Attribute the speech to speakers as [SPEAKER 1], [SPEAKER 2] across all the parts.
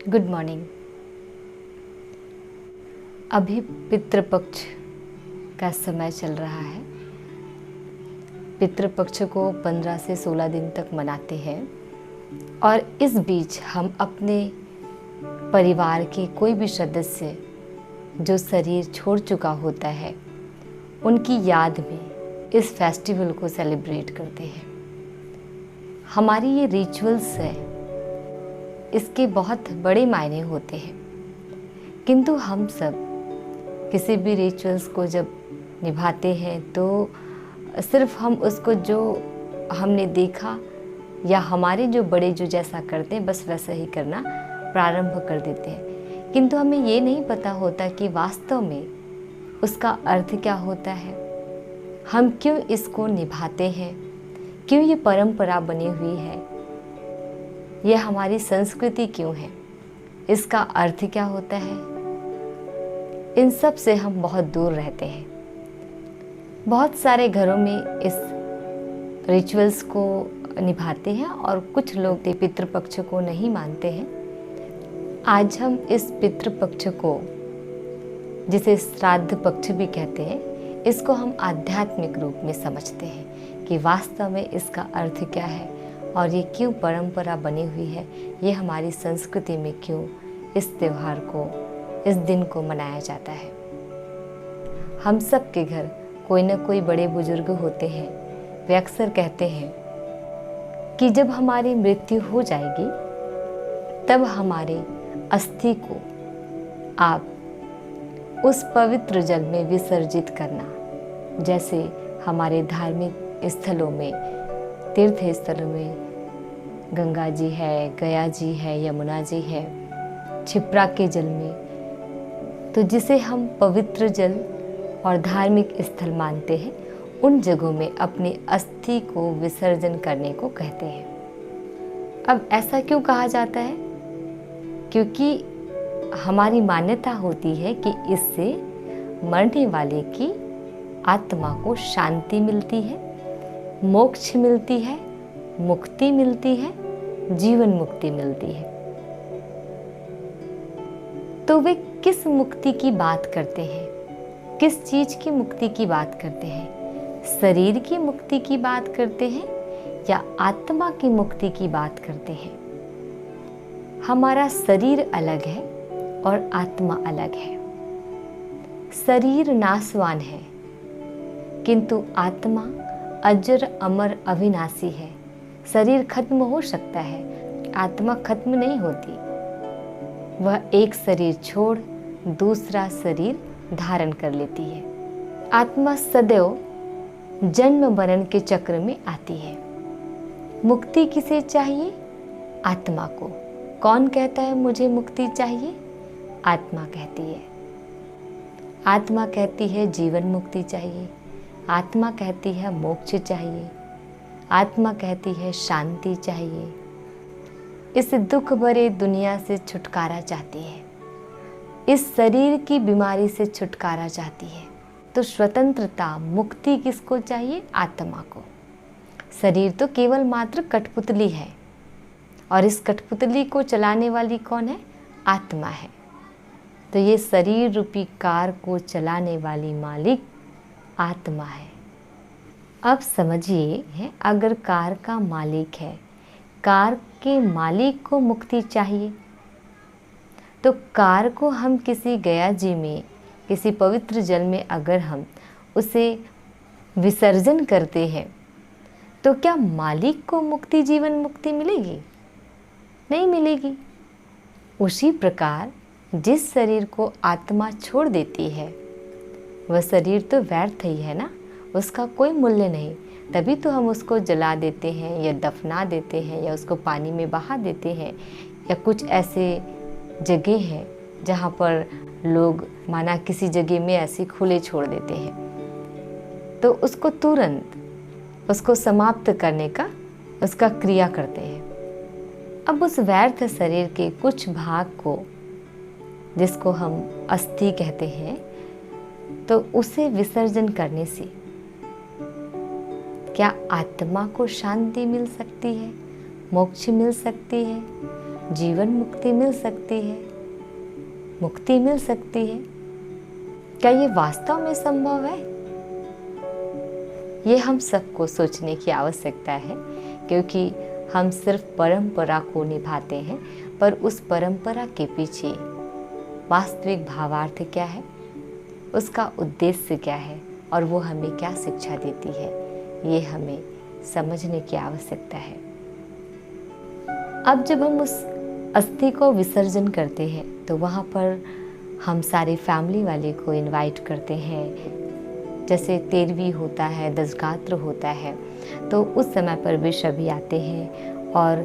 [SPEAKER 1] Good morning. अभी पितृपक्ष का समय चल रहा है। पितृपक्ष को 15 से 16 दिन तक मनाते हैं और इस बीच हम अपने परिवार के कोई भी सदस्य जो शरीर छोड़ चुका होता है उनकी याद में इस फेस्टिवल को सेलिब्रेट करते हैं। हमारी ये रिचुअल्स है, इसके बहुत बड़े मायने होते हैं, किंतु हम सब किसी भी रिचुअल्स को जब निभाते हैं तो सिर्फ हम उसको जो हमने देखा या हमारे जो बड़े जो जैसा करते हैं बस वैसा ही करना प्रारंभ कर देते हैं, किंतु हमें ये नहीं पता होता कि वास्तव में उसका अर्थ क्या होता है, हम क्यों इसको निभाते हैं, क्यों ये परंपरा बनी हुई है, यह हमारी संस्कृति क्यों है, इसका अर्थ क्या होता है। इन सब से हम बहुत दूर रहते हैं। बहुत सारे घरों में इस रिचुअल्स को निभाते हैं और कुछ लोग पितृपक्ष को नहीं मानते हैं। आज हम इस पितृपक्ष को, जिसे श्राद्ध पक्ष भी कहते हैं, इसको हम आध्यात्मिक रूप में समझते हैं कि वास्तव में इसका अर्थ क्या है और ये क्यों परंपरा बनी हुई है, ये हमारी संस्कृति में क्यों इस त्यौहार को, इस दिन को मनाया जाता है। हम सब के घर कोई ना कोई बड़े बुजुर्ग होते हैं। वे अक्सर कहते हैं कि जब हमारी मृत्यु हो जाएगी तब हमारे अस्थि को आप उस पवित्र जल में विसर्जित करना। जैसे हमारे धार्मिक स्थलों में, तीर्थ स्थलों में गंगा जी है, गया जी है, यमुना जी है, क्षिप्रा के जल में, तो जिसे हम पवित्र जल और धार्मिक स्थल मानते हैं, उन जगहों में अपनी अस्थि को विसर्जन करने को कहते हैं। अब ऐसा क्यों कहा जाता है? क्योंकि हमारी मान्यता होती है कि इससे मरने वाले की आत्मा को शांति मिलती है, मोक्ष मिलती है, मुक्ति मिलती है, जीवन मुक्ति मिलती है। तो वे किस मुक्ति की बात करते हैं? किस चीज की मुक्ति की बात करते हैं? शरीर की मुक्ति की बात करते हैं या आत्मा की मुक्ति की बात करते हैं? हमारा शरीर अलग है और आत्मा अलग है। शरीर नाशवान है, किंतु आत्मा अजर अमर अविनाशी है। शरीर खत्म हो सकता है, आत्मा खत्म नहीं होती। वह एक शरीर छोड़ दूसरा शरीर धारण कर लेती है। आत्मा सदैव जन्म मरण के चक्र में आती है। मुक्ति किसे चाहिए? आत्मा को। कौन कहता है मुझे मुक्ति चाहिए? आत्मा कहती है। आत्मा कहती है जीवन मुक्ति चाहिए, आत्मा कहती है मोक्ष चाहिए, आत्मा कहती है शांति चाहिए, इस दुख भरे दुनिया से छुटकारा चाहती है, इस शरीर की बीमारी से छुटकारा चाहती है। तो स्वतंत्रता, मुक्ति किसको चाहिए? आत्मा को। शरीर तो केवल मात्र कठपुतली है और इस कठपुतली को चलाने वाली कौन है? आत्मा है। तो ये शरीर रूपी कार को चलाने वाली मालिक आत्मा है। अब समझिए है, अगर कार का मालिक है, कार के मालिक को मुक्ति चाहिए, तो कार को हम किसी गया जी में, किसी पवित्र जल में अगर हम उसे विसर्जन करते हैं तो क्या मालिक को मुक्ति, जीवन मुक्ति मिलेगी? नहीं मिलेगी। उसी प्रकार जिस शरीर को आत्मा छोड़ देती है वह शरीर तो व्यर्थ ही है ना, उसका कोई मूल्य नहीं। तभी तो हम उसको जला देते हैं या दफना देते हैं या उसको पानी में बहा देते हैं, या कुछ ऐसे जगह हैं जहाँ पर लोग माना किसी जगह में ऐसे खुले छोड़ देते हैं, तो उसको तुरंत उसको समाप्त करने का उसका क्रिया करते हैं। अब उस व्यर्थ शरीर के कुछ भाग को, जिसको हम अस्थि कहते हैं, तो उसे विसर्जन करने से क्या आत्मा को शांति मिल सकती है, मोक्ष मिल सकती है? जीवन मुक्ति मिल सकती है, मुक्ति मिल सकती है। क्या ये वास्तव में संभव है? ये हम सबको सोचने की आवश्यकता है, क्योंकि हम सिर्फ परंपरा को निभाते हैं, पर उस परंपरा के पीछे वास्तविक भावार्थ क्या है, उसका उद्देश्य क्या है और वो हमें क्या शिक्षा देती है, ये हमें समझने की आवश्यकता है। अब जब हम उस अस्थि को विसर्जन करते हैं तो वहाँ पर हम सारे फैमिली वाले को इनवाइट करते हैं। जैसे 13वीं होता है, दशगात्र होता है, तो उस समय पर भी सभी आते हैं और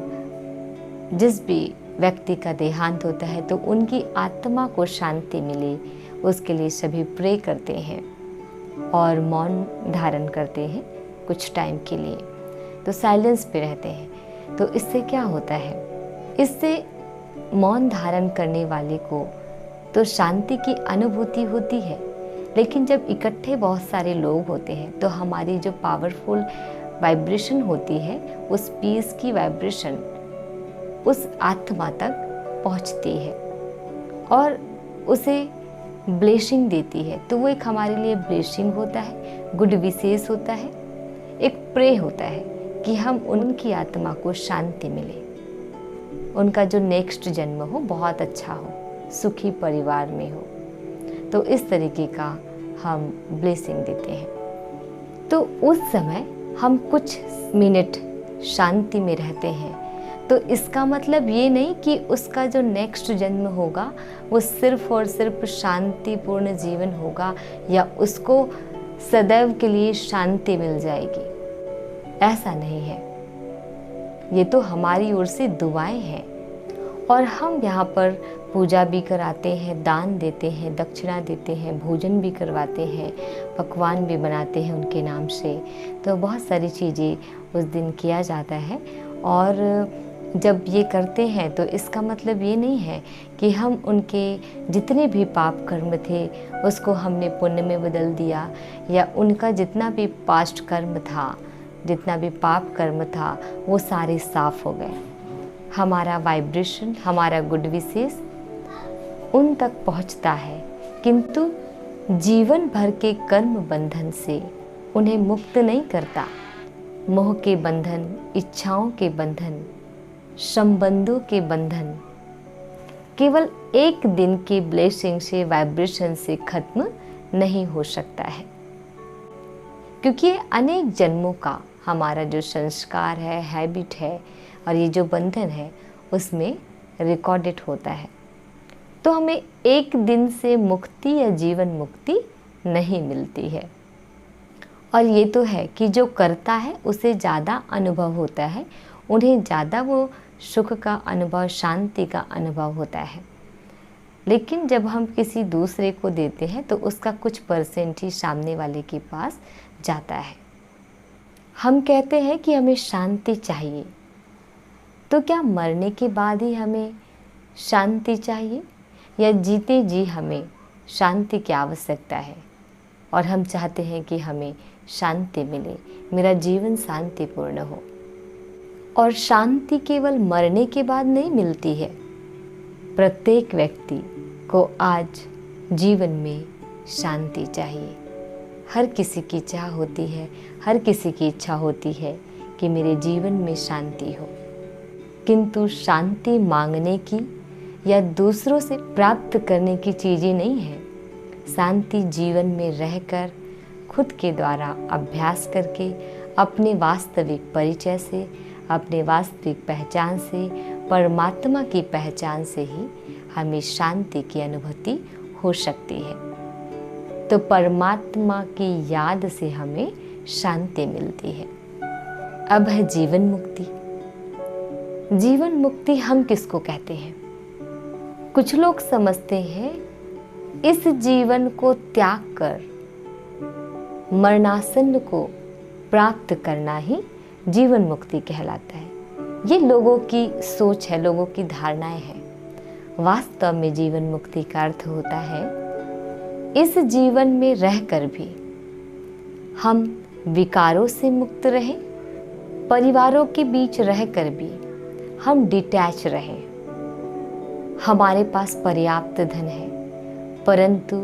[SPEAKER 1] जिस भी व्यक्ति का देहांत होता है तो उनकी आत्मा को शांति मिले, उसके लिए सभी प्रे करते हैं और मौन धारण करते हैं कुछ टाइम के लिए, तो साइलेंस पे रहते हैं। तो इससे क्या होता है, इससे मौन धारण करने वाले को तो शांति की अनुभूति होती है, लेकिन जब इकट्ठे बहुत सारे लोग होते हैं तो हमारी जो पावरफुल वाइब्रेशन होती है, उस पीस की वाइब्रेशन उस आत्मा तक पहुंचती है और उसे ब्लेसिंग देती है। तो वो एक हमारे लिए ब्लेसिंग होता है, गुड विशेष होता है, एक प्रे होता है कि हम उनकी आत्मा को शांति मिले, उनका जो नेक्स्ट जन्म हो बहुत अच्छा हो, सुखी परिवार में हो। तो इस तरीके का हम ब्लेसिंग देते हैं। तो उस समय हम कुछ मिनट शांति में रहते हैं। तो इसका मतलब ये नहीं कि उसका जो नेक्स्ट जन्म होगा वो सिर्फ और सिर्फ शांतिपूर्ण जीवन होगा या उसको सदैव के लिए शांति मिल जाएगी, ऐसा नहीं है। ये तो हमारी ओर से दुआएं हैं और हम यहाँ पर पूजा भी कराते हैं, दान देते हैं, दक्षिणा देते हैं, भोजन भी करवाते हैं, पकवान भी बनाते हैं उनके नाम से। तो बहुत सारी चीज़ें उस दिन किया जाता है और जब ये करते हैं तो इसका मतलब ये नहीं है कि हम उनके जितने भी पाप कर्म थे उसको हमने पुण्य में बदल दिया या उनका जितना भी पास्ट कर्म था, जितना भी पाप कर्म था वो सारे साफ हो गए। हमारा वाइब्रेशन, हमारा गुड विशेष उन तक पहुंचता है, किंतु जीवन भर के कर्म बंधन से उन्हें मुक्त नहीं करता। मोह के बंधन, इच्छाओं के बंधन, संबंधों के बंधन केवल एक दिन के ब्लेसिंग से, वाइब्रेशन से खत्म नहीं हो सकता है, क्योंकि ये अनेक जन्मों का हमारा जो संस्कार है, हैबिट है और ये जो बंधन है उसमें रिकॉर्डेड होता है। तो हमें एक दिन से मुक्ति या जीवन मुक्ति नहीं मिलती है। और ये तो है कि जो करता है उसे ज़्यादा अनुभव होता है, उन्हें ज़्यादा वो सुख का अनुभव, शांति का अनुभव होता है। लेकिन जब हम किसी दूसरे को देते हैं तो उसका कुछ परसेंट ही सामने वाले के पास जाता है। हम कहते हैं कि हमें शांति चाहिए, तो क्या मरने के बाद ही हमें शांति चाहिए या जीते जी हमें शांति की आवश्यकता है और हम चाहते हैं कि हमें शांति मिले, मेरा जीवन शांतिपूर्ण हो। और शांति केवल मरने के बाद नहीं मिलती है। प्रत्येक व्यक्ति को आज जीवन में शांति चाहिए। हर किसी की चाह होती है, हर किसी की इच्छा होती है कि मेरे जीवन में शांति हो, किंतु शांति मांगने की या दूसरों से प्राप्त करने की चीज़ें नहीं है। शांति जीवन में रहकर, खुद के द्वारा अभ्यास करके, अपने वास्तविक परिचय से, अपने वास्तविक पहचान से, परमात्मा की पहचान से ही हमें शांति की अनुभूति हो सकती है। तो परमात्मा की याद से हमें शांति मिलती है। अब है जीवन मुक्ति। जीवन मुक्ति हम किसको कहते हैं? कुछ लोग समझते हैं इस जीवन को त्याग कर मरणासन्न को प्राप्त करना ही जीवन मुक्ति कहलाता है। ये लोगों की सोच है, लोगों की धारणाएं हैं। वास्तव में जीवन मुक्ति का अर्थ होता है इस जीवन में रहकर भी हम विकारों से मुक्त रहें, परिवारों के बीच रहकर भी हम डिटैच रहें, हमारे पास पर्याप्त धन है, परंतु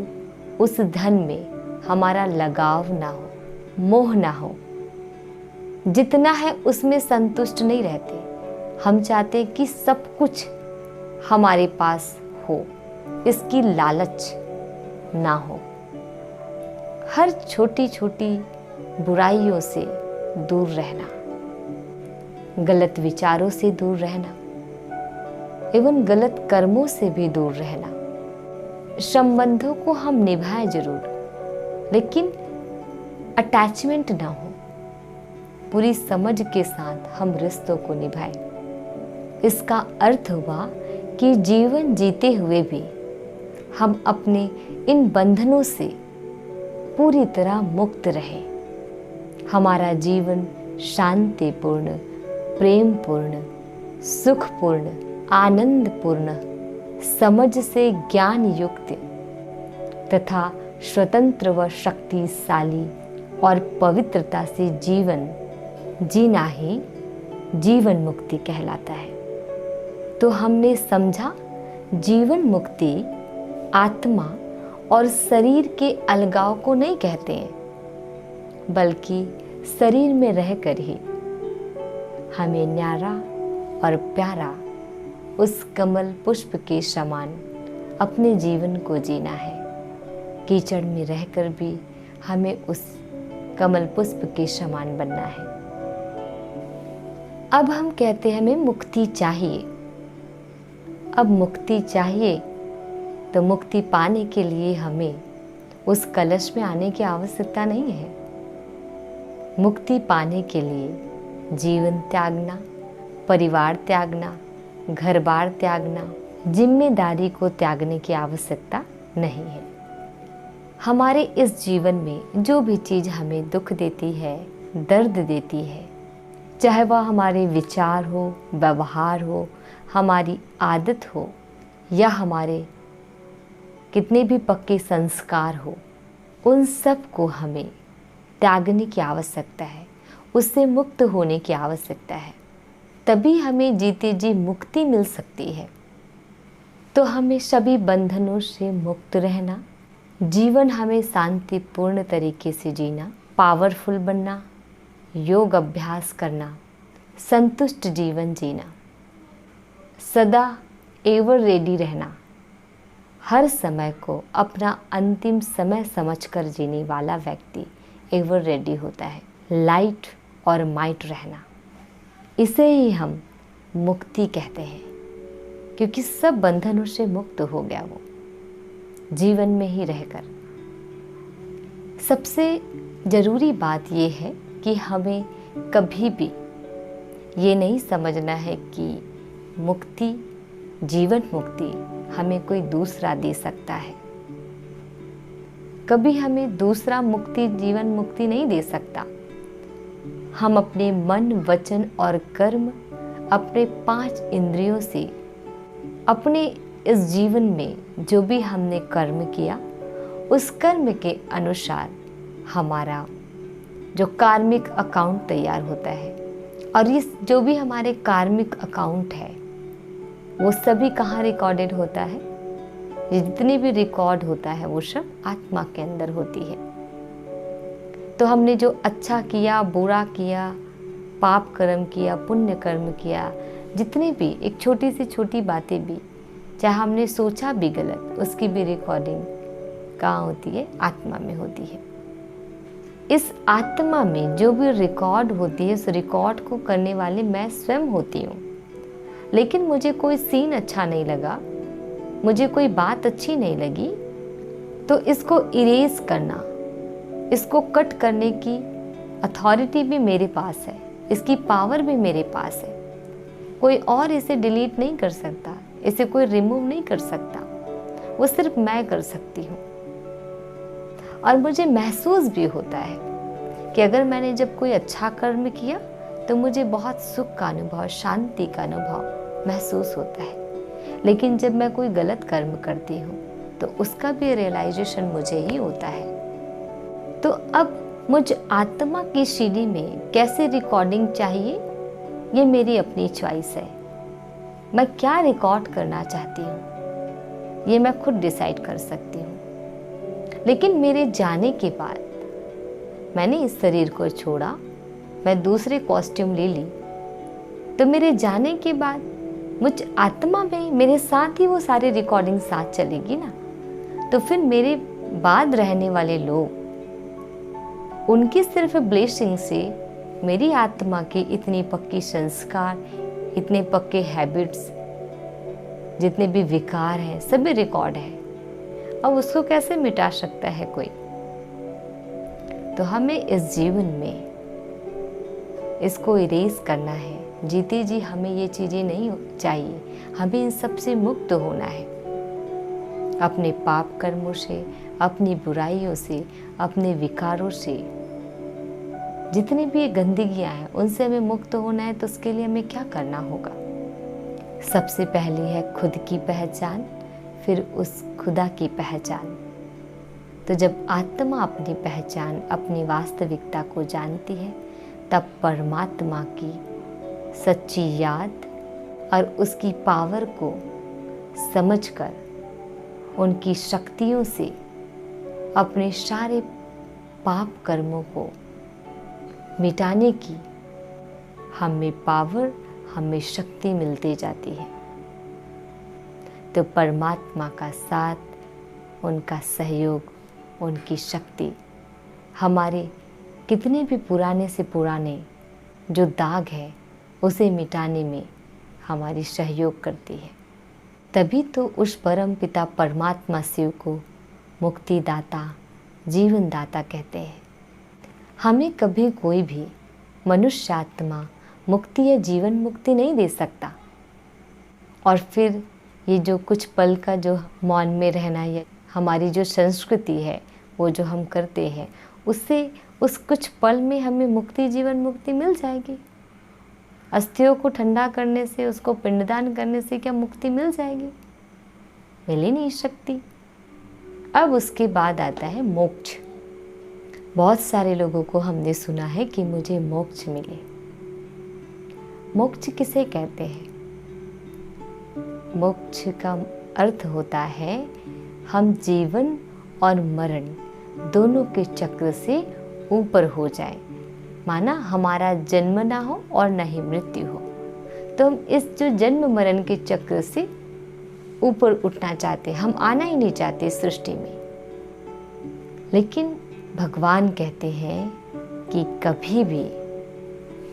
[SPEAKER 1] उस धन में हमारा लगाव ना हो, मोह ना हो, जितना है उसमें संतुष्ट नहीं रहते। हम चाहते हैं कि सब कुछ हमारे पास हो, इसकी लालच ना हो। हर छोटी छोटी बुराइयों से दूर रहना, गलत विचारों से दूर रहना एवं गलत कर्मों से भी दूर रहना। संबंधों को हम निभाएं जरूर, लेकिन अटैचमेंट ना हो, पूरी समझ के साथ हम रिश्तों को निभाएं। इसका अर्थ हुआ कि जीवन जीते हुए भी हम अपने इन बंधनों से पूरी तरह मुक्त रहें। हमारा जीवन शांतिपूर्ण, प्रेमपूर्ण, सुखपूर्ण, आनंदपूर्ण, समझ से ज्ञान युक्त तथा स्वतंत्र व शक्तिशाली और पवित्रता से जीवन जीना ही जीवन मुक्ति कहलाता है। तो हमने समझा, जीवन मुक्ति आत्मा और शरीर के अलगाव को नहीं कहते हैं, बल्कि शरीर में रहकर ही हमें न्यारा और प्यारा उस कमल पुष्प के समान अपने जीवन को जीना है। कीचड़ में रहकर भी हमें उस कमल पुष्प के समान बनना है। अब हम कहते हैं हमें मुक्ति चाहिए। अब मुक्ति चाहिए तो मुक्ति पाने के लिए हमें उस कलश में आने की आवश्यकता नहीं है। मुक्ति पाने के लिए जीवन त्यागना, परिवार त्यागना, घर बार त्यागना, जिम्मेदारी को त्यागने की आवश्यकता नहीं है। हमारे इस जीवन में जो भी चीज़ हमें दुख देती है, दर्द देती है, चाहे वह हमारे विचार हो, व्यवहार हो, हमारी आदत हो या हमारे कितने भी पक्के संस्कार हो, उन सब को हमें त्यागने की आवश्यकता है, उससे मुक्त होने की आवश्यकता है। तभी हमें जीते जी मुक्ति मिल सकती है। तो हमें सभी बंधनों से मुक्त रहना, जीवन हमें शांतिपूर्ण तरीके से जीना, पावरफुल बनना, योग अभ्यास करना, संतुष्ट जीवन जीना, सदा एवर रेडी रहना, हर समय को अपना अंतिम समय समझकर जीने वाला व्यक्ति एवर रेडी होता है। लाइट और माइट रहना, इसे ही हम मुक्ति कहते हैं, क्योंकि सब बंधनों से मुक्त हो गया वो जीवन में ही रहकर। सबसे ज़रूरी बात ये है कि हमें कभी भी ये नहीं समझना है कि मुक्ति, जीवन मुक्ति हमें कोई दूसरा दे सकता है। कभी हमें दूसरा मुक्ति, जीवन मुक्ति नहीं दे सकता। हम अपने मन, वचन और कर्म, अपने 5 इंद्रियों से अपने इस जीवन में जो भी हमने कर्म किया, उस कर्म के अनुसार हमारा जो कार्मिक अकाउंट तैयार होता है। और इस जो भी हमारे कार्मिक अकाउंट है वो सभी कहाँ रिकॉर्डेड होता है? जितने भी रिकॉर्ड होता है वो सब आत्मा के अंदर होती है। तो हमने जो अच्छा किया, बुरा किया, पाप कर्म किया, पुण्य कर्म किया, जितने भी एक छोटी से छोटी बातें भी, चाहे हमने सोचा भी गलत, उसकी भी रिकॉर्डिंग कहाँ होती है? आत्मा में होती है। इस आत्मा में जो भी रिकॉर्ड होती है, उस रिकॉर्ड को करने वाले मैं स्वयं होती हूँ। लेकिन मुझे कोई सीन अच्छा नहीं लगा, मुझे कोई बात अच्छी नहीं लगी, तो इसको इरेज करना, इसको कट करने की अथॉरिटी भी मेरे पास है, इसकी पावर भी मेरे पास है। कोई और इसे डिलीट नहीं कर सकता, इसे कोई रिमूव नहीं कर सकता, वो सिर्फ मैं कर सकती हूँ। और मुझे महसूस भी होता है कि अगर मैंने जब कोई अच्छा कर्म किया तो मुझे बहुत सुख का अनुभव, शांति का अनुभव महसूस होता है। लेकिन जब मैं कोई गलत कर्म करती हूँ तो उसका भी रियलाइजेशन मुझे ही होता है। तो अब मुझ आत्मा की सीढ़ी में कैसे रिकॉर्डिंग चाहिए, ये मेरी अपनी चॉइस है। मैं क्या रिकॉर्ड करना चाहती हूँ, ये मैं खुद डिसाइड कर सकती हूँ। लेकिन मेरे जाने के बाद मैंने इस शरीर को छोड़ा, मैं दूसरे कॉस्ट्यूम ले ली, तो मेरे जाने के बाद मुझ आत्मा में मेरे साथ ही वो सारी रिकॉर्डिंग साथ चलेगी ना। तो फिर मेरे बाद रहने वाले लोग, उनकी सिर्फ ब्लेसिंग से मेरी आत्मा की इतनी पक्की संस्कार, इतने पक्के हैबिट्स, जितने भी विकार हैं, सभी रिकॉर्ड है। अब उसको कैसे मिटा सकता है कोई? तो हमें इस जीवन में इसको इरेज करना है। जीते जी हमें ये चीज़ें नहीं चाहिए, हमें इन सब से मुक्त होना है। अपने पाप कर्मों से, अपनी बुराइयों से, अपने विकारों से, जितनी भी गंदगियां हैं उनसे हमें मुक्त होना है। तो उसके लिए हमें क्या करना होगा? सबसे पहली है खुद की पहचान, फिर उस खुदा की पहचान। तो जब आत्मा अपनी पहचान, अपनी वास्तविकता को जानती है, तब परमात्मा की सच्ची याद और उसकी पावर को समझकर उनकी शक्तियों से अपने सारे पाप कर्मों को मिटाने की हमें पावर, हमें शक्ति मिलती जाती है। तो परमात्मा का साथ, उनका सहयोग, उनकी शक्ति हमारे कितने भी पुराने से पुराने जो दाग है उसे मिटाने में हमारी सहयोग करती है। तभी तो उस परम पिता परमात्मा शिव को मुक्तिदाता, जीवन दाता कहते हैं। हमें कभी कोई भी मनुष्य आत्मा मुक्ति या जीवन मुक्ति नहीं दे सकता। और फिर ये जो कुछ पल का जो मौन में रहना या हमारी जो संस्कृति है वो जो हम करते हैं, उससे उस कुछ पल में हमें मुक्ति, जीवन मुक्ति मिल जाएगी। अस्थियों को ठंडा करने से, उसको पिंडदान करने से क्या मुक्ति मिल जाएगी? मिल ही नहीं सकती। अब उसके बाद आता है मोक्ष। बहुत सारे लोगों को हमने सुना है कि मुझे मोक्ष मिले। मोक्ष किसे कहते हैं? मोक्ष का अर्थ होता है हम जीवन और मरण दोनों के चक्र से ऊपर हो जाए। माना हमारा जन्म ना हो और न ही मृत्यु हो, तो हम इस जो जन्म मरण के चक्र से ऊपर उठना चाहते, हम आना ही नहीं चाहते इस सृष्टि में। लेकिन भगवान कहते हैं कि कभी भी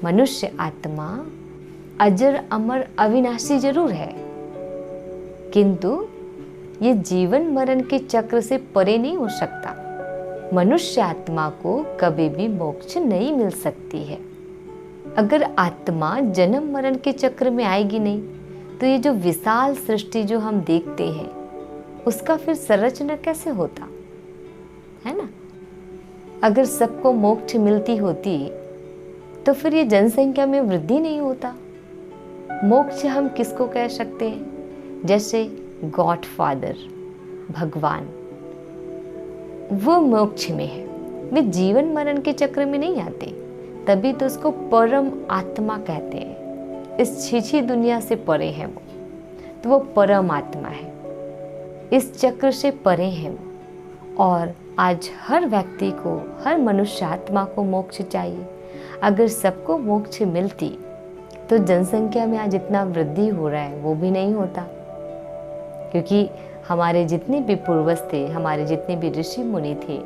[SPEAKER 1] मनुष्य आत्मा अजर अमर अविनाशी जरूर है, किंतु ये जीवन मरण के चक्र से परे नहीं हो सकता। मनुष्य आत्मा को कभी भी मोक्ष नहीं मिल सकती है। अगर आत्मा जन्म मरण के चक्र में आएगी नहीं, तो ये जो विशाल सृष्टि जो हम देखते हैं उसका फिर संरचना कैसे होता है ना? अगर सबको मोक्ष मिलती होती तो फिर ये जनसंख्या में वृद्धि नहीं होता। मोक्ष हम किसको कह सकते हैं? जैसे गॉड फादर भगवान, वो मोक्ष में है, वे जीवन मरण के चक्र में नहीं आते, तभी तो उसको परम आत्मा कहते हैं। इस छीछी दुनिया से परे है वो, तो वो परम आत्मा है, इस चक्र से परे है वो। और आज हर व्यक्ति को, हर मनुष्य आत्मा को मोक्ष चाहिए। अगर सबको मोक्ष मिलती तो जनसंख्या में आज इतना वृद्धि हो रहा है वो भी नहीं होता, क्योंकि हमारे जितने भी पूर्वज थे, हमारे जितने भी ऋषि मुनि थे,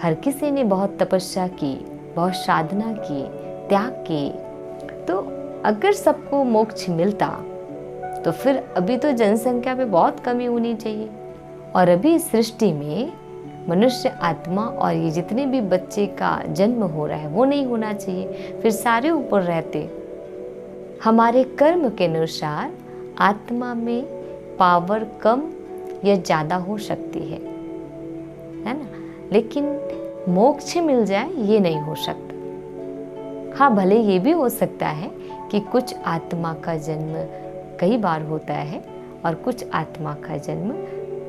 [SPEAKER 1] हर किसी ने बहुत तपस्या की, बहुत साधना की, त्याग की। तो अगर सबको मोक्ष मिलता तो फिर अभी तो जनसंख्या में बहुत कमी होनी चाहिए। और अभी इस सृष्टि में मनुष्य आत्मा और ये जितने भी बच्चे का जन्म हो रहा है वो नहीं होना चाहिए, फिर सारे ऊपर रहते। हमारे कर्म के अनुसार आत्मा में पावर कम या ज़्यादा हो सकती है ना? लेकिन मोक्ष मिल जाए ये नहीं हो सकता। हाँ, भले ये भी हो सकता है कि कुछ आत्मा का जन्म कई बार होता है और कुछ आत्मा का जन्म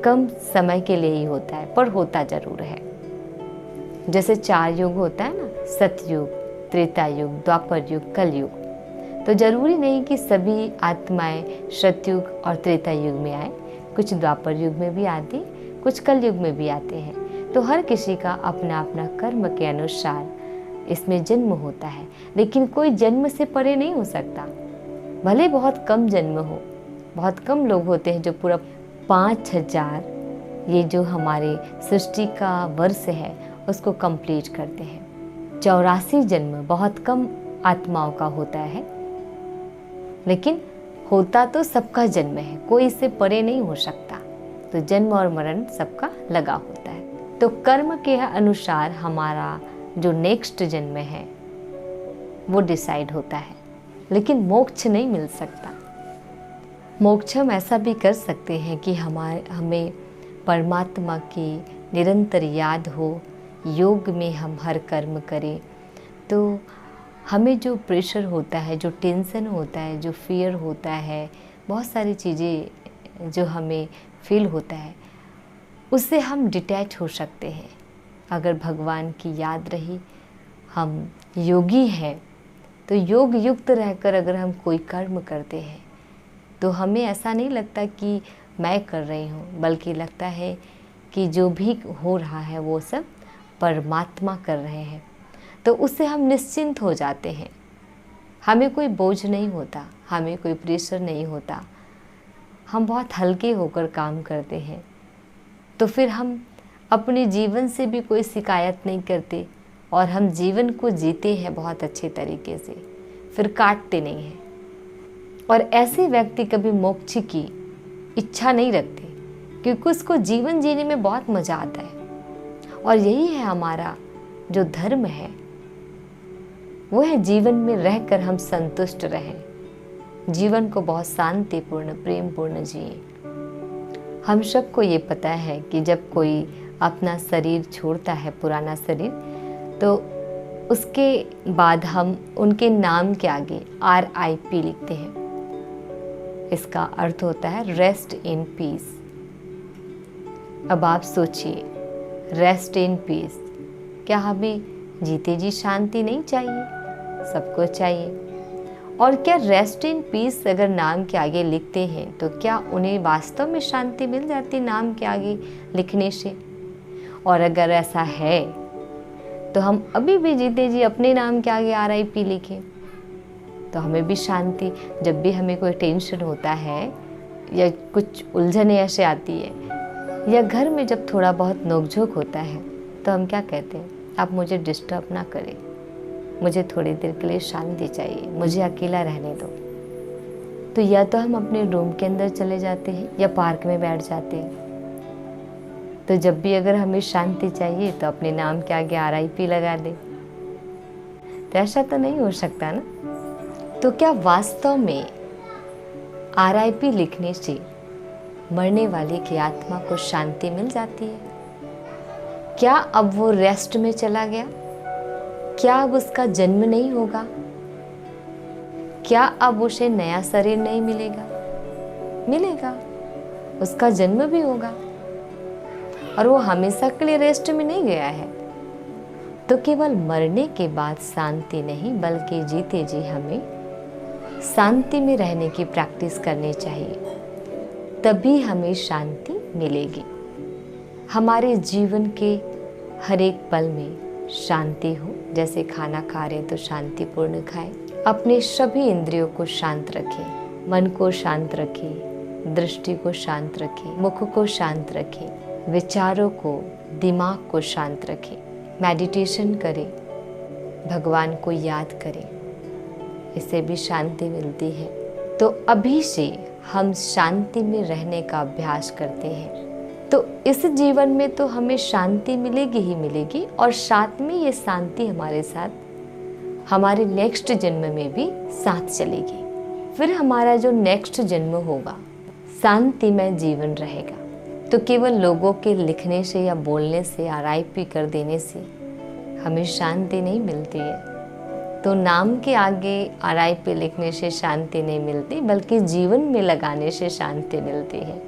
[SPEAKER 1] कम समय के लिए ही होता है, पर होता जरूर है। जैसे 4 युग होता है ना, सतयुग, त्रेता युग, द्वापर युग, कलयुग। तो जरूरी नहीं कि सभी आत्माएं सतयुग और त्रेता युग में आए, कुछ द्वापर युग में भी आती, कुछ कल युग में भी आते हैं। तो हर किसी का अपना अपना कर्म के अनुसार इसमें जन्म होता है, लेकिन कोई जन्म से परे नहीं हो सकता। भले बहुत कम जन्म हो, बहुत कम लोग होते हैं जो पूरा 5000 ये जो हमारे सृष्टि का वर्ष है उसको कंप्लीट करते हैं। 84 जन्म बहुत कम आत्माओं का होता है, लेकिन होता तो सबका जन्म है, कोई इससे परे नहीं हो सकता। तो जन्म और मरण सबका लगा होता है। तो कर्म के अनुसार हमारा जो नेक्स्ट जन्म है वो डिसाइड होता है, लेकिन मोक्ष नहीं मिल सकता। मोक्ष हम ऐसा भी कर सकते हैं कि हमें परमात्मा की निरंतर याद हो, योग में हम हर कर्म करें, तो हमें जो प्रेशर होता है, जो टेंशन होता है, जो फियर होता है, बहुत सारी चीज़ें जो हमें फील होता है, उससे हम डिटैच हो सकते हैं। अगर भगवान की याद रही, हम योगी हैं, तो योग युक्त रहकर अगर हम कोई कर्म करते हैं तो हमें ऐसा नहीं लगता कि मैं कर रही हूँ, बल्कि लगता है कि जो भी हो रहा है वो सब परमात्मा कर रहे हैं। तो उससे हम निश्चिंत हो जाते हैं, हमें कोई बोझ नहीं होता, हमें कोई प्रेशर नहीं होता, हम बहुत हल्के होकर काम करते हैं। तो फिर हम अपने जीवन से भी कोई शिकायत नहीं करते और हम जीवन को जीते हैं बहुत अच्छे तरीके से, फिर काटते नहीं हैं। और ऐसे व्यक्ति कभी मोक्ष की इच्छा नहीं रखते, क्योंकि उसको जीवन जीने में बहुत मज़ा आता है। और यही है हमारा जो धर्म है, वो है जीवन में रहकर हम संतुष्ट रहें, जीवन को बहुत शांतिपूर्ण प्रेमपूर्ण जिए। हम सबको ये पता है कि जब कोई अपना शरीर छोड़ता है, पुराना शरीर, तो उसके बाद हम उनके नाम के आगे RIP लिखते हैं। इसका अर्थ होता है रेस्ट इन पीस। अब आप सोचिए, रेस्ट इन पीस, क्या हमें जीते जी शांति नहीं चाहिए? सबको चाहिए। और क्या रेस्ट इन पीस अगर नाम के आगे लिखते हैं तो क्या उन्हें वास्तव में शांति मिल जाती नाम के आगे लिखने से? और अगर ऐसा है तो हम अभी भी जीते जी अपने नाम के आगे RIP लिखें तो हमें भी शांति। जब भी हमें कोई टेंशन होता है या कुछ उलझन ऐसे आती है, या घर में जब थोड़ा बहुत नोकझोंक होता है, तो हम क्या कहते हैं? आप मुझे डिस्टर्ब ना करें, मुझे थोड़ी देर के लिए शांति चाहिए, मुझे अकेला रहने दो। तो या तो हम अपने रूम के अंदर चले जाते हैं या पार्क में बैठ जाते हैं। तो जब भी अगर हमें शांति चाहिए तो अपने नाम के आगे RIP लगा दे। तो ऐसा तो नहीं हो सकता ना। तो क्या वास्तव में RIP लिखने से मरने वाले की आत्मा को शांति मिल जाती है? क्या अब वो रेस्ट में चला गया? क्या अब उसका जन्म नहीं होगा? क्या अब उसे नया शरीर नहीं मिलेगा? मिलेगा, उसका जन्म भी होगा, और वो हमेशा के लिए रेस्ट में नहीं गया है। तो केवल मरने के बाद शांति नहीं, बल्कि जीते जी हमें शांति में रहने की प्रैक्टिस करनी चाहिए, तभी हमें शांति मिलेगी। हमारे जीवन के हर एक पल में शांति हो। जैसे खाना खा रहे तो शांतिपूर्ण खाएं, अपने सभी इंद्रियों को शांत रखें, मन को शांत रखें, दृष्टि को शांत रखें, मुख को शांत रखें, विचारों को, दिमाग को शांत रखें, मेडिटेशन करें, भगवान को याद करें, इससे भी शांति मिलती है। तो अभी से हम शांति में रहने का अभ्यास करते हैं, तो इस जीवन में तो हमें शांति मिलेगी ही मिलेगी, और साथ में ये शांति हमारे साथ हमारे नेक्स्ट जन्म में भी साथ चलेगी। फिर हमारा जो नेक्स्ट जन्म होगा शांतिमय जीवन रहेगा। तो केवल लोगों के लिखने से या बोलने से, RIP कर देने से हमें शांति नहीं मिलती है। तो नाम के आगे RIP लिखने से शांति नहीं मिलती, बल्कि जीवन में लगाने से शांति मिलती है।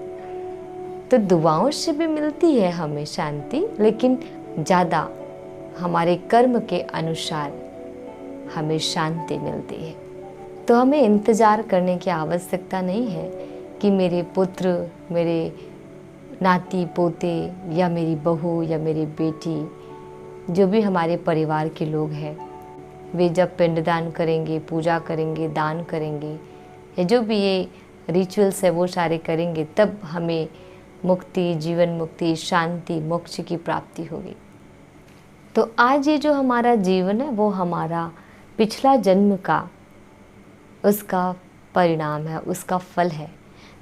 [SPEAKER 1] तो दुआओं से भी मिलती है हमें शांति, लेकिन ज़्यादा हमारे कर्म के अनुसार हमें शांति मिलती है। तो हमें इंतज़ार करने की आवश्यकता नहीं है कि मेरे पुत्र, मेरे नाती पोते या मेरी बहू या मेरी बेटी, जो भी हमारे परिवार के लोग हैं, वे जब पिंडदान करेंगे, पूजा करेंगे, दान करेंगे या जो भी ये रिचुअल्स है वो सारे करेंगे, तब हमें मुक्ति, जीवन मुक्ति, शांति, मोक्ष की प्राप्ति होगी। तो आज ये जो हमारा जीवन है वो हमारा पिछला जन्म का उसका परिणाम है, उसका फल है।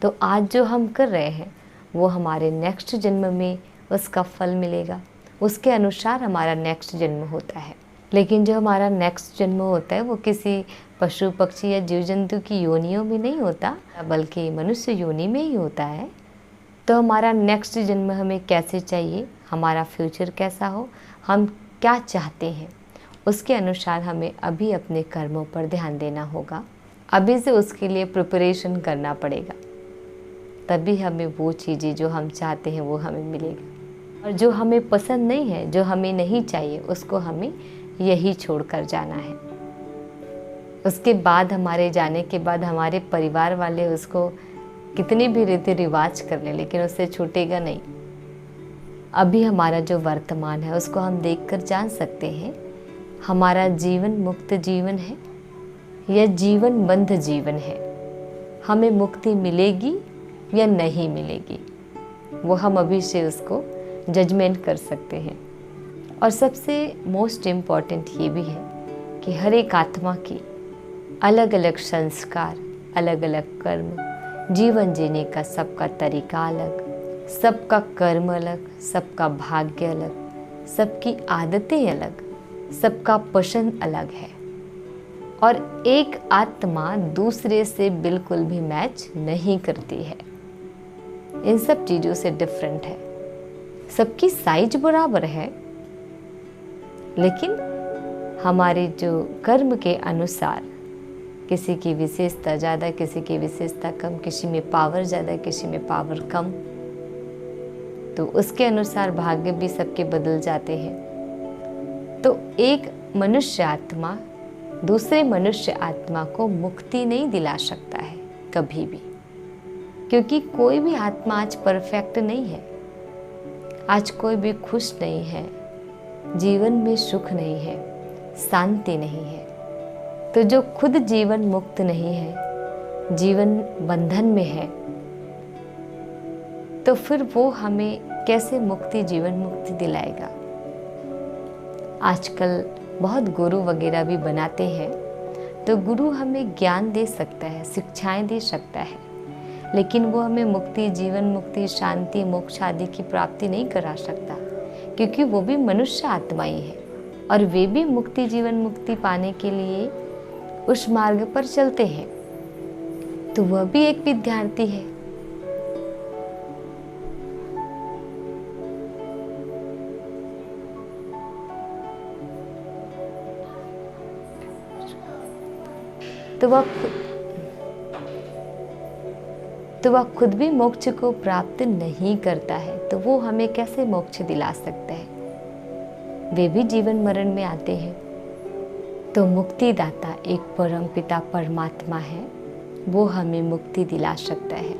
[SPEAKER 1] तो आज जो हम कर रहे हैं वो हमारे नेक्स्ट जन्म में उसका फल मिलेगा, उसके अनुसार हमारा नेक्स्ट जन्म होता है। लेकिन जो हमारा नेक्स्ट जन्म होता है वो किसी पशु पक्षी या जीव जंतु की योनियों में नहीं होता, बल्कि मनुष्य योनि में ही होता है। तो हमारा नेक्स्ट जन्म हमें कैसे चाहिए, हमारा फ्यूचर कैसा हो, हम क्या चाहते हैं, उसके अनुसार हमें अभी अपने कर्मों पर ध्यान देना होगा। अभी से उसके लिए प्रिपरेशन करना पड़ेगा, तभी हमें वो चीज़ें जो हम चाहते हैं वो हमें मिलेगा। और जो हमें पसंद नहीं है, जो हमें नहीं चाहिए, उसको हमें यही छोड़कर जाना है। उसके बाद, हमारे जाने के बाद हमारे परिवार वाले उसको कितने भी रीति रिवाज कर ले, लेकिन उससे छूटेगा नहीं। अभी हमारा जो वर्तमान है उसको हम देखकर जान सकते हैं हमारा जीवन मुक्त जीवन है या जीवन बंध जीवन है। हमें मुक्ति मिलेगी या नहीं मिलेगी, वो हम अभी से उसको जजमेंट कर सकते हैं। और सबसे मोस्ट इम्पॉर्टेंट ये भी है कि हर एक आत्मा की अलग अलग संस्कार, अलग अलग कर्म, जीवन जीने का सबका तरीका अलग, सबका कर्म अलग, सबका भाग्य अलग, सबकी आदतें अलग, सबका पसंद अलग है। और एक आत्मा दूसरे से बिल्कुल भी मैच नहीं करती है, इन सब चीज़ों से डिफरेंट है। सबकी साइज बराबर है, लेकिन हमारे जो कर्म के अनुसार किसी की विशेषता ज़्यादा, किसी की विशेषता कम, किसी में पावर ज़्यादा, किसी में पावर कम, तो उसके अनुसार भाग्य भी सबके बदल जाते हैं। तो एक मनुष्य आत्मा दूसरे मनुष्य आत्मा को मुक्ति नहीं दिला सकता है कभी भी, क्योंकि कोई भी आत्मा आज परफेक्ट नहीं है। आज कोई भी खुश नहीं है, जीवन में सुख नहीं है, शांति नहीं है। तो जो खुद जीवन मुक्त नहीं है, जीवन बंधन में है, तो फिर वो हमें कैसे मुक्ति, जीवन मुक्ति दिलाएगा। आजकल बहुत गुरु वगैरह भी बनाते हैं, तो गुरु हमें ज्ञान दे सकता है, शिक्षाएं दे सकता है, लेकिन वो हमें मुक्ति, जीवन मुक्ति, शांति, मोक्ष आदि की प्राप्ति नहीं करा सकता, क्योंकि वो भी मनुष्य आत्मा ही है और वे भी मुक्ति, जीवन मुक्ति पाने के लिए उस मार्ग पर चलते हैं। तो वह भी एक विद्यार्थी है। तो वह खुद भी मोक्ष को प्राप्त नहीं करता है, तो वो हमें कैसे मोक्ष दिला सकता है। वे भी जीवन मरण में आते हैं। तो मुक्तिदाता एक परम पिता परमात्मा है, वो हमें मुक्ति दिला सकता है।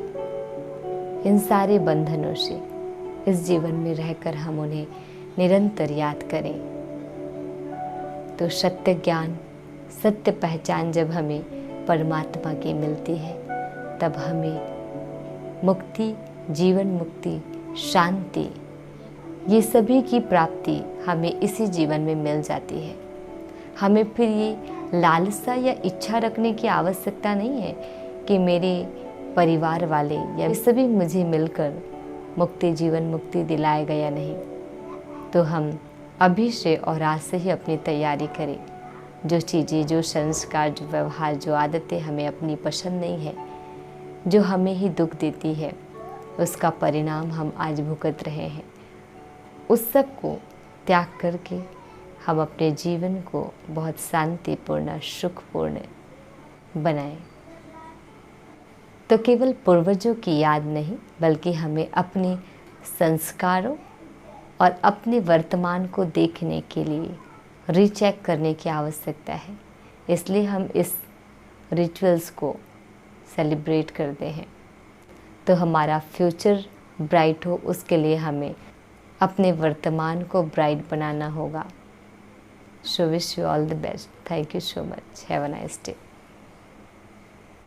[SPEAKER 1] इन सारे बंधनों से इस जीवन में रहकर हम उन्हें निरंतर याद करें, तो सत्य ज्ञान, सत्य पहचान जब हमें परमात्मा की मिलती है, तब हमें मुक्ति, जीवन मुक्ति, शांति, ये सभी की प्राप्ति हमें इसी जीवन में मिल जाती है। हमें फिर ये लालसा या इच्छा रखने की आवश्यकता नहीं है कि मेरे परिवार वाले या सभी मुझे मिलकर मुक्ति, जीवन मुक्ति दिलाएगा या नहीं। तो हम अभी से और आज से ही अपनी तैयारी करें। जो चीज़ें, जो संस्कार, जो व्यवहार, जो आदतें हमें अपनी पसंद नहीं है, जो हमें ही दुख देती है, उसका परिणाम हम आज भुगत रहे हैं, उस सब को त्याग करके हम अपने जीवन को बहुत शांतिपूर्ण, सुखपूर्ण बनाएं। तो केवल पूर्वजों की याद नहीं, बल्कि हमें अपने संस्कारों और अपने वर्तमान को देखने के लिए रीचेक करने की आवश्यकता है। इसलिए हम इस रिचुअल्स को सेलिब्रेट करते हैं। तो हमारा फ्यूचर ब्राइट हो, उसके लिए हमें अपने वर्तमान को ब्राइट बनाना होगा। So wish you all the best. Thank you so much. Have a nice day.